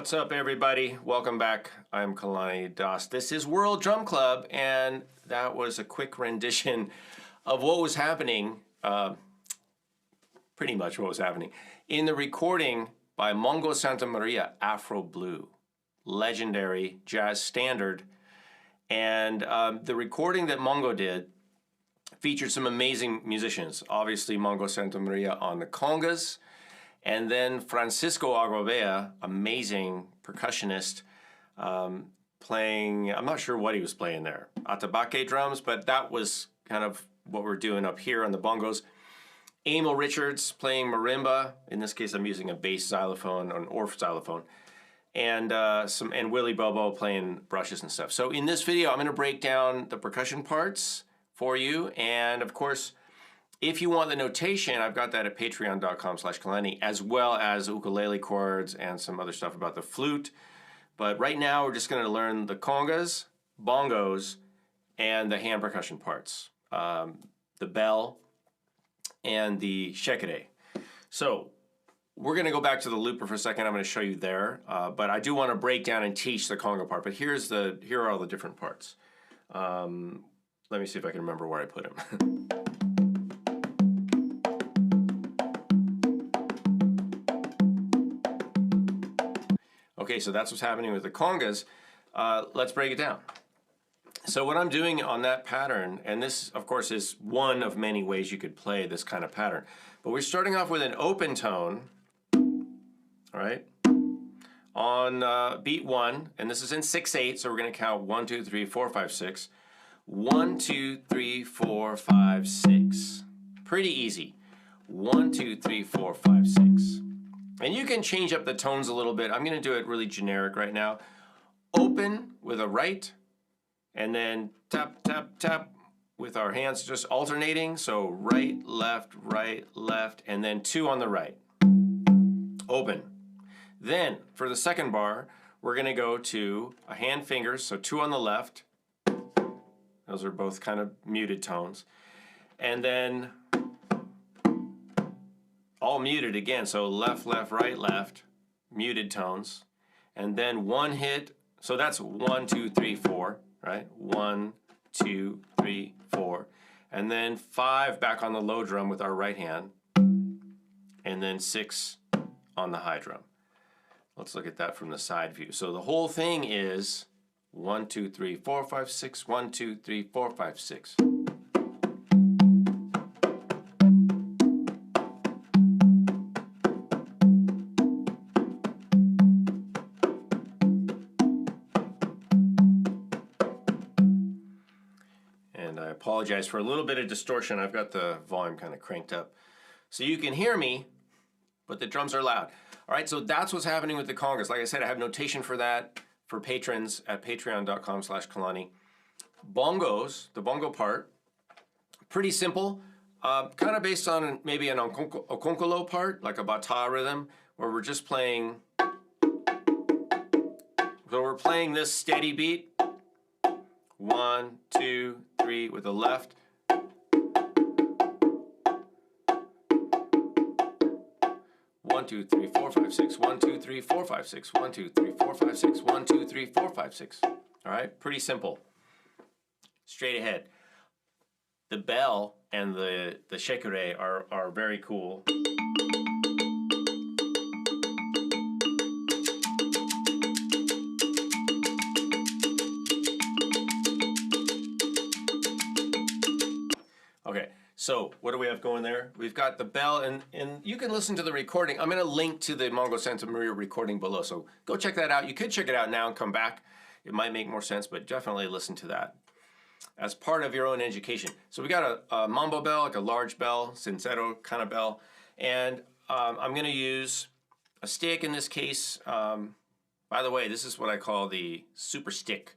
What's up, everybody? Welcome back. I'm Kalani Das. This is World Drum Club, and that was a quick rendition of what was happening, pretty much what was happening, in the recording by Mongo Santa Maria, Afro Blue, legendary jazz standard. And the recording that Mongo did featured some amazing musicians. Obviously, Mongo Santa Maria on the congas, and then Francisco Agrobea, amazing percussionist, playing, I'm not sure what he was playing there, atabaque drums, but that was kind of what we're doing up here on the bongos. Emil Richards playing marimba. In this case, I'm using a bass xylophone, an Orff xylophone, and Willie Bobo playing brushes and stuff. So in this video, I'm going to break down the percussion parts for you, and of course, if you want the notation, I've got that at patreon.com/Kalani, as well as ukulele chords and some other stuff about the flute. But right now, we're just going to learn the congas, bongos, and the hand percussion parts, the bell, and the shekere. So we're going to go back to the looper for a second. I'm going to show you there, but I do want to break down and teach the conga part. But here are all the different parts. Let me see if I can remember where I put them. Okay, so that's what's happening with the congas. Let's break it down. So what I'm doing on that pattern, and this, of course, is one of many ways you could play this kind of pattern, but we're starting off with an open tone, all right, on beat 1, and this is in 6/8, so we're going to count 1, 2, 3, 4, 5, 6. 1, 2, 3, 4, 5, 6. Pretty easy. 1, 2, 3, 4, 5, 6. And you can change up the tones a little bit. I'm going to do it really generic right now. Open with a right, and then tap, tap, tap with our hands just alternating. So right, left, and then 2 on the right. Open. Then for the second bar, we're going to go to a hand fingers, so 2 on the left. Those are both kind of muted tones. And then all muted again, so left, left, right, left, muted tones. And then one hit, so that's 1, 2, 3, 4, right? 1, 2, 3, 4. And then 5 back on the low drum with our right hand. And then 6 on the high drum. Let's look at that from the side view. So the whole thing is 1, 2, 3, 4, 5, 6, 1, 2, 3, 4, 5, 6. And I apologize for a little bit of distortion. I've got the volume kind of cranked up. So you can hear me, but the drums are loud. All right, so that's what's happening with the congas. Like I said, I have notation for that for patrons at patreon.com/Kalani. Bongos, the bongo part, pretty simple, kind of based on maybe an okonkolo part, like a bata rhythm, where we're just playing, so we're playing this steady beat, 1, 2, 3 with the left. One, 2, 3, 4, 5, 6. 1, 2, 3, 4, 5, 6. 1, 2, 3, 4, 5, 6. 1, 2, 3, 4, 5, 6. All right, pretty simple. Straight ahead. The bell and the shekere are very cool. Okay. So what do we have going there? We've got the bell, and you can listen to the recording. I'm going to link to the Mongo Santa Maria recording below, so go check that out. You could check it out now and come back. It might make more sense, but definitely listen to that as part of your own education. So we got a mambo bell, like a large bell, sincero kind of bell, and I'm going to use a stick in this case. By the way, this is what I call the super stick,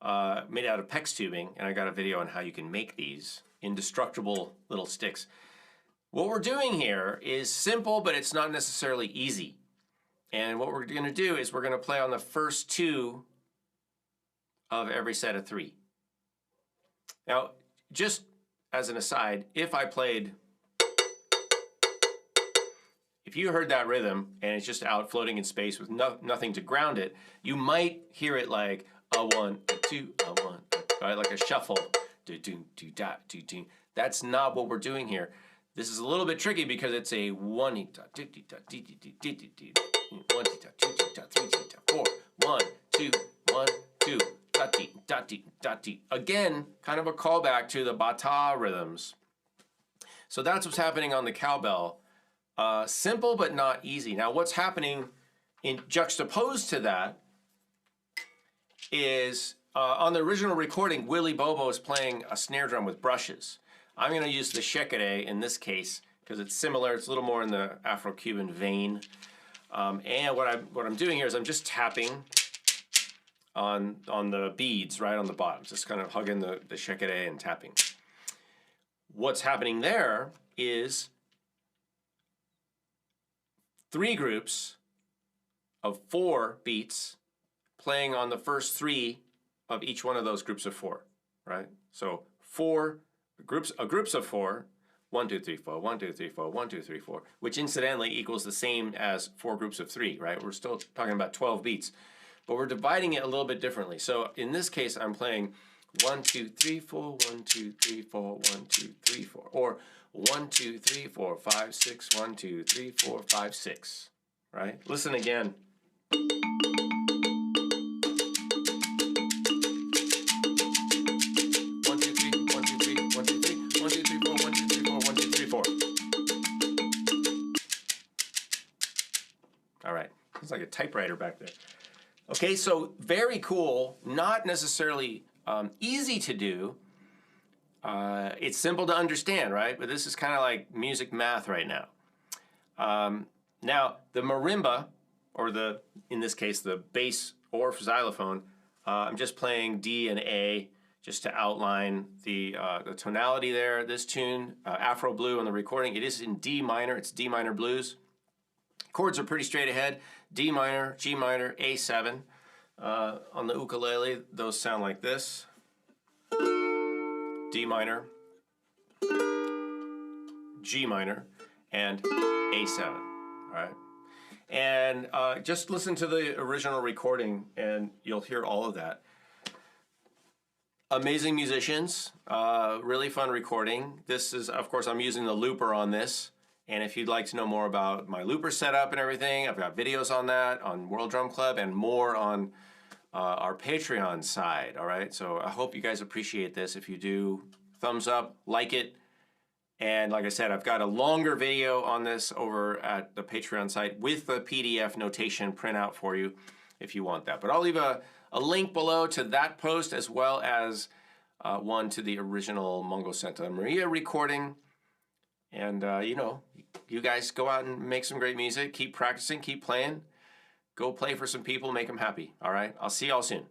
made out of PEX tubing, and I got a video on how you can make these indestructible little sticks. What we're doing here is simple, but it's not necessarily easy. And what we're going to do is we're going to play on the first 2 of every set of 3. Now, just as an aside, if if you heard that rhythm and it's just out floating in space with nothing to ground it, you might hear it like a 1, a 2, a 1, right? Like a shuffle. Do do do da do do. That's not what we're doing here. This is a little bit tricky because it's a 1 1 2 3 4 1 2 1 2 again, kind of a callback to the bata rhythms. So that's what's happening on the cowbell. Simple but not easy. Now what's happening in juxtaposed to that is on the original recording, Willie Bobo is playing a snare drum with brushes. I'm going to use the shekere in this case because it's similar. It's a little more in the Afro-Cuban vein. And what I'm doing here is I'm just tapping on the beads right on the bottom, just kind of hugging the shekere and tapping. What's happening there is 3 groups of 4 beats playing on the first 3 of each one of those groups of 4, right? So 4 groups of 4, 1 2 3 4 1 2 3 4 1 2 3 4, which incidentally equals the same as 4 groups of 3, right? We're still talking about 12 beats, but we're dividing it a little bit differently. So in this case, I'm playing 1 2 3 4 1 2 3 4 1 2 3 4, or 1 2 3 4 5 6 1 2 3 4 5 6, right? Listen again. 4. All right, it's like a typewriter back there. Okay, so very cool, not necessarily easy to do. It's simple to understand, right? But this is kind of like music math right now. Now, the marimba, or in this case, the bass or xylophone, I'm just playing D and A just to outline the tonality there. This tune, Afro Blue on the recording, it is in D minor. It's D minor blues. Chords are pretty straight ahead. D minor, G minor, A7. On the ukulele, those sound like this. D minor, G minor, and A7, all right? And just listen to the original recording and you'll hear all of that. Amazing musicians, really fun recording. This is, of course, I'm using the looper on this. And if you'd like to know more about my looper setup and everything, I've got videos on that on World Drum Club and more on our Patreon side, all right? So I hope you guys appreciate this. If you do, thumbs up, like it. And like I said, I've got a longer video on this over at the Patreon site with the PDF notation printout for you if you want that. But I'll leave a link below to that post as well as one to the original Mongo Santa Maria recording. And, you know, you guys go out and make some great music. Keep practicing, keep playing. Go play for some people, make them happy, all right? I'll see y'all soon.